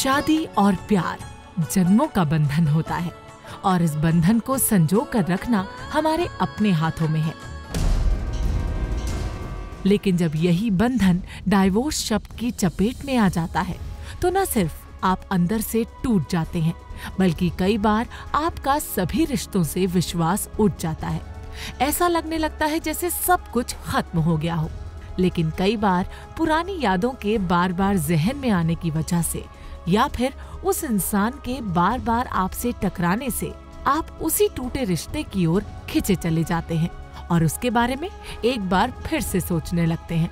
शादी और प्यार जन्मों का बंधन होता है और इस बंधन को संजो कर रखना हमारे अपने हाथों में है। लेकिन जब यही बंधन डाइवोर्स शब्द की चपेट में आ जाता है तो न सिर्फ आप अंदर से टूट जाते हैं बल्कि कई बार आपका सभी रिश्तों से विश्वास उठ जाता है। ऐसा लगने लगता है जैसे सब कुछ खत्म हो गया हो। लेकिन कई बार पुरानी यादों के बार बार जहन में आने की वजह से या फिर उस इंसान के बार बार आपसे टकराने से आप उसी टूटे रिश्ते की ओर खिंचे चले जाते हैं और उसके बारे में एक बार फिर से सोचने लगते हैं।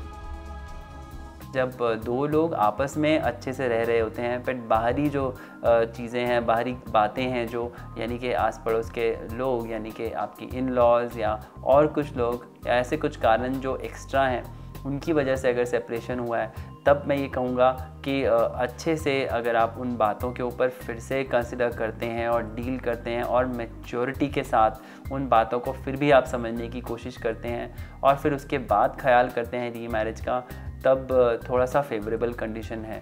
जब दो लोग आपस में अच्छे से रह रहे होते हैं बट बाहरी जो चीज़ें हैं, बाहरी बातें हैं, जो यानी कि आस पड़ोस के लोग यानी कि आपकी इन लॉज या और कुछ लोग या ऐसे कुछ कारण जो एक्स्ट्रा हैं उनकी वजह से अगर सेपरेशन हुआ है, तब मैं ये कहूँगा कि अच्छे से अगर आप उन बातों के ऊपर फिर से कंसिडर करते हैं और डील करते हैं और मैच्योरिटी के साथ उन बातों को फिर भी आप समझने की कोशिश करते हैं और फिर उसके बाद ख्याल करते हैं रीमैरिज का, तब थोड़ा सा फेवरेबल कंडीशन है।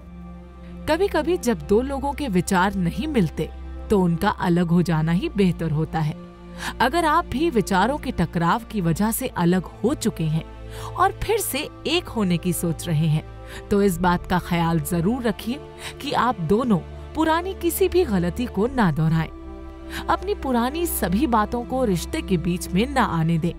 कभी कभी जब दो लोगों के विचार नहीं मिलते तो उनका अलग हो जाना ही बेहतर होता है। अगर आप भी विचारों के टकराव की वजह से अलग हो चुके हैं और फिर से एक होने की सोच रहे हैं तो इस बात का ख्याल जरूर रखिए कि आप दोनों पुरानी किसी भी गलती को ना दोहराएं। अपनी पुरानी सभी बातों को रिश्ते के बीच में ना आने दें।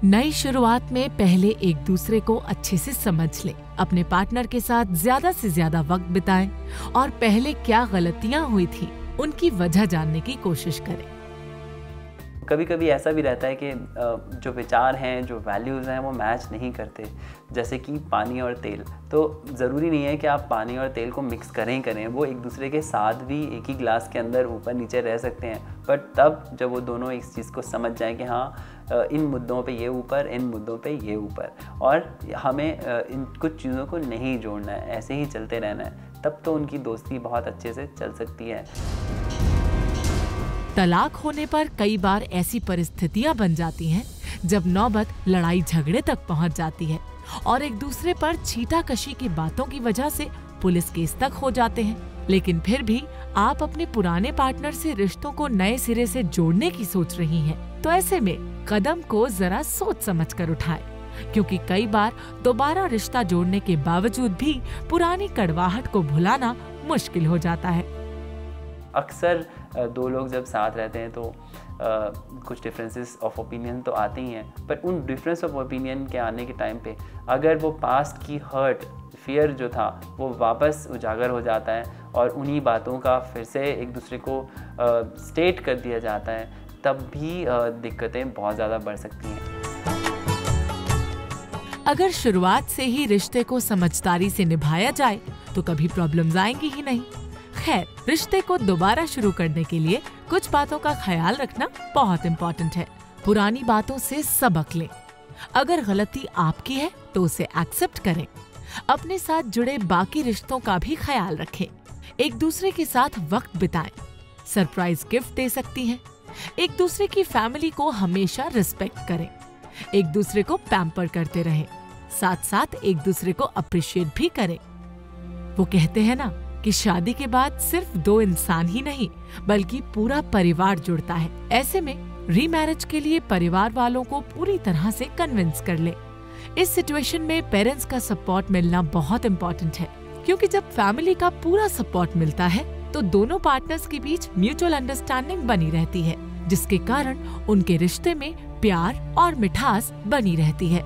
नई शुरुआत में पहले एक दूसरे को अच्छे से समझ लें, अपने पार्टनर के साथ ज्यादा से ज्यादा वक्त बिताएं और पहले क्या गलतियां हुई थी उनकी वजह जानने की कोशिश करें। कभी कभी ऐसा भी रहता है कि जो विचार हैं, जो वैल्यूज़ हैं वो मैच नहीं करते, जैसे कि पानी और तेल। तो ज़रूरी नहीं है कि आप पानी और तेल को मिक्स करें, वो एक दूसरे के साथ भी एक ही ग्लास के अंदर ऊपर नीचे रह सकते हैं, बट तब जब वो दोनों इस चीज़ को समझ जाएं कि हाँ इन मुद्दों पे ये ऊपर, इन मुद्दों पे ये ऊपर, और हमें इन कुछ चीज़ों को नहीं जोड़ना है, ऐसे ही चलते रहना है, तब तो उनकी दोस्ती बहुत अच्छे से चल सकती है। तलाक होने पर कई बार ऐसी परिस्थितियां बन जाती हैं जब नौबत लड़ाई झगड़े तक पहुंच जाती है और एक दूसरे पर छीटाकशी की बातों की वजह से पुलिस केस तक हो जाते हैं। लेकिन फिर भी आप अपने पुराने पार्टनर से रिश्तों को नए सिरे से जोड़ने की सोच रही हैं, तो ऐसे में कदम को जरा सोच समझ कर उठाएं, क्योंकि कई बार दोबारा रिश्ता जोड़ने के बावजूद भी पुरानी कड़वाहट को भुलाना मुश्किल हो जाता है। अक्सर दो लोग जब साथ रहते हैं तो कुछ डिफरेंसेस ऑफ ओपिनियन तो आते ही हैं, पर उन डिफरेंस ऑफ ओपिनियन के आने के टाइम पे अगर वो पास्ट की हर्ट, फियर जो था वो वापस उजागर हो जाता है और उन्हीं बातों का फिर से एक दूसरे को स्टेट कर दिया जाता है, तब भी दिक्कतें बहुत ज़्यादा बढ़ सकती हैं। अगर शुरुआत से ही रिश्ते को समझदारी से निभाया जाए तो कभी प्रॉब्लम्स आएंगी ही नहीं। खैर, रिश्ते को दोबारा शुरू करने के लिए कुछ बातों का ख्याल रखना बहुत इम्पोर्टेंट है। पुरानी बातों से सबक लें। अगर गलती आपकी है तो उसे एक्सेप्ट करें। अपने साथ जुड़े बाकी रिश्तों का भी ख्याल रखें। एक दूसरे के साथ वक्त बिताएं। सरप्राइज गिफ्ट दे सकती हैं। एक दूसरे की फैमिली को हमेशा रिस्पेक्ट करें। एक दूसरे को पैम्पर करते रहें। साथ साथ एक दूसरे को अप्रिशिएट भी करें। वो कहते हैं ना कि शादी के बाद सिर्फ दो इंसान ही नहीं बल्कि पूरा परिवार जुड़ता है। ऐसे में रीमैरिज के लिए परिवार वालों को पूरी तरह से कन्विंस कर ले। इस सिचुएशन में पेरेंट्स का सपोर्ट मिलना बहुत इम्पोर्टेंट है, क्योंकि जब फैमिली का पूरा सपोर्ट मिलता है तो दोनों पार्टनर्स के बीच म्यूचुअल अंडरस्टैंडिंग बनी रहती है, जिसके कारण उनके रिश्ते में प्यार और मिठास बनी रहती है।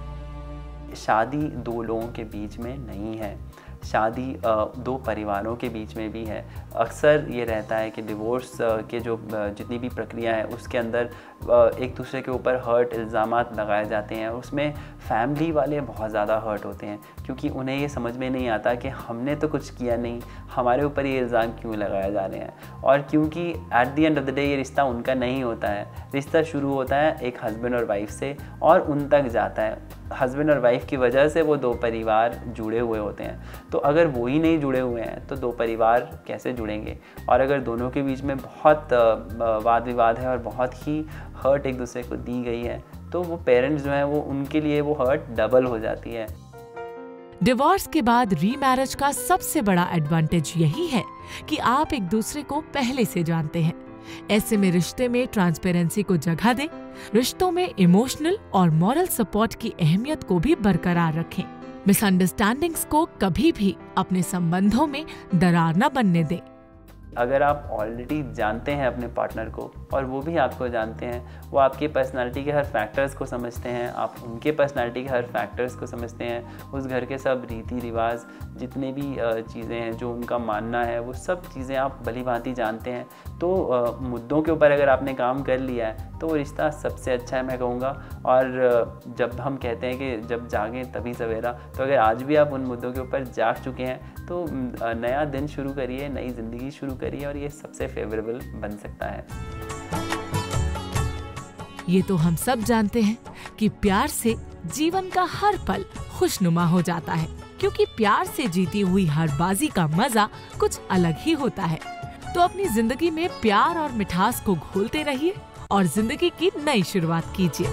शादी दो लोगों के बीच में नहीं है, शादी दो परिवारों के बीच में भी है। अक्सर ये रहता है कि डिवोर्स के जो जितनी भी प्रक्रिया है उसके अंदर एक दूसरे के ऊपर हर्ट इल्ज़ामात लगाए जाते हैं। उसमें फैमिली वाले बहुत ज़्यादा हर्ट होते हैं, क्योंकि उन्हें ये समझ में नहीं आता कि हमने तो कुछ किया नहीं, हमारे ऊपर ये इल्ज़ाम क्यों लगाए जा रहे हैं। और क्योंकि at the end of the day ये रिश्ता उनका नहीं होता है। रिश्ता शुरू होता है एक हस्बैंड और वाइफ से और उन तक जाता है। हस्बैंड और वाइफ की वजह से वो दो परिवार जुड़े हुए होते हैं। तो अगर वो ही नहीं जुड़े हुए हैं तो दो परिवार कैसे जुड़ेंगे? और अगर दोनों के बीच में बहुत वाद विवाद है और बहुत ही हर्ट एक दूसरे को दी गई है, तो वो पेरेंट्स जो हैं वो उनके लिए वो हर्ट डबल हो जाती है। डिवोर्स के बाद रीमैरिज का सबसे बड़ा एडवांटेज यही है कि आप एक दूसरे को पहले से जानते हैं। ऐसे में रिश्ते में ट्रांसपेरेंसी को जगह दें, रिश्तों में इमोशनल और मॉरल सपोर्ट की अहमियत को भी बरकरार रखें। मिसअंडरस्टैंडिंग्स को कभी भी अपने संबंधों में दरार न बनने दें। अगर आप ऑलरेडी जानते हैं अपने पार्टनर को और वो भी आपको जानते हैं, वो आपकी पर्सनालिटी के हर फैक्टर्स को समझते हैं, आप उनके पर्सनालिटी के हर फैक्टर्स को समझते हैं, उस घर के सब रीति रिवाज, जितने भी चीज़ें हैं जो उनका मानना है, वो सब चीज़ें आप भली-भांति जानते हैं, तो मुद्दों के ऊपर अगर आपने काम कर लिया है तो वो रिश्ता सबसे अच्छा है मैं कहूँगा। और जब हम कहते हैं कि जब जागें तभी सवेरा, तो अगर आज भी आप उन मुद्दों के ऊपर जाग चुके हैं तो नया दिन शुरू करिए, नई ज़िंदगी शुरू करिए और ये सबसे फेवरेबल बन सकता है। ये तो हम सब जानते हैं कि प्यार से जीवन का हर पल खुशनुमा हो जाता है, क्योंकि प्यार से जीती हुई हर बाजी का मजा कुछ अलग ही होता है। तो अपनी जिंदगी में प्यार और मिठास को घोलते रहिए और जिंदगी की नई शुरुआत कीजिए।